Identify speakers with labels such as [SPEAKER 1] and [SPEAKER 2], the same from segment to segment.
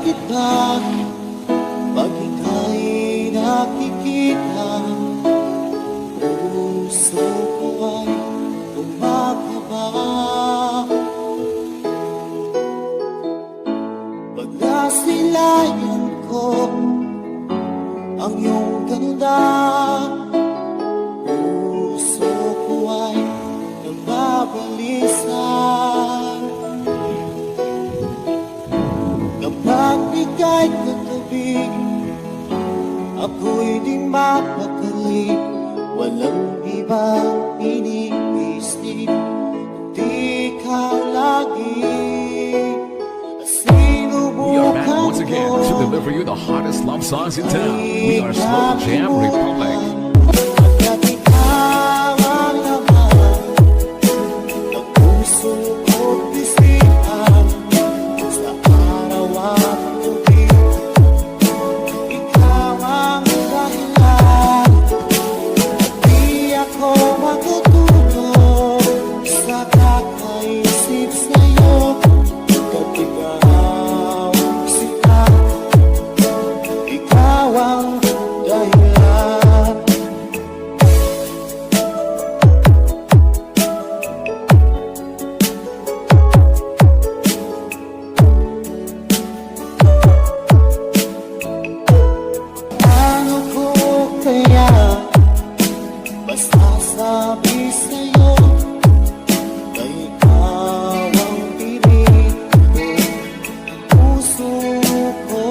[SPEAKER 1] kita pag ika'y nakikita. Puso ko ay kumakaba pag nasilayan ko ang iyong ganda. Puso ko ay nababalisa kapag ika'y katabi. Ako'y di mapakali, walang ibang iniisip, di ka lagi.
[SPEAKER 2] We are back once again to deliver you the hottest love songs in town. We are Slow Jam Republic.
[SPEAKER 1] At ikaw ang laman ng puso ko't isipan sa araw at gabi. Ikaw ang dahilan, di ako matutulog sa kakaisip sa'yo. Pagkat ikaw ang sikat, ikaw ang dahilan. Ano ko kaya basta sabi sa'yo na ikaw ang pilit ko, puso ko.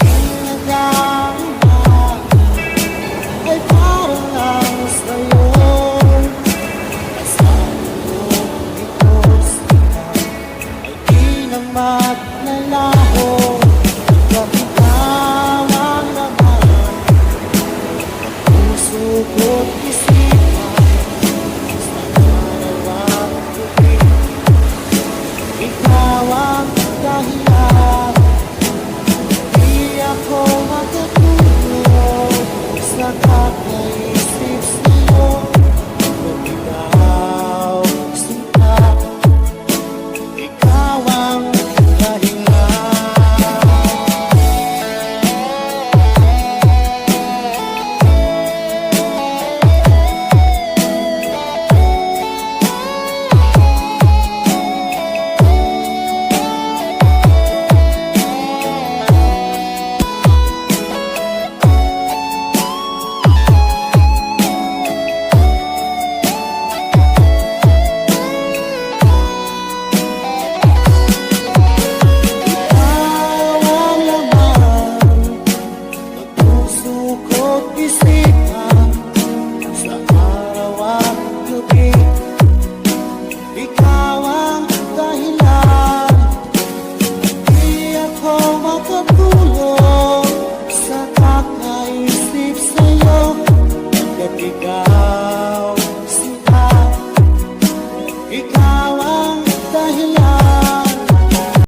[SPEAKER 1] Pinagdaan ay para lang sa'yo. Asahan ko ito sila ay di na magnalaho. Pagkat ikaw ang laman ng puso ko't isipan sa araw at gabi. Ikaw ang dahilan, di ako matutulog sa kakaisip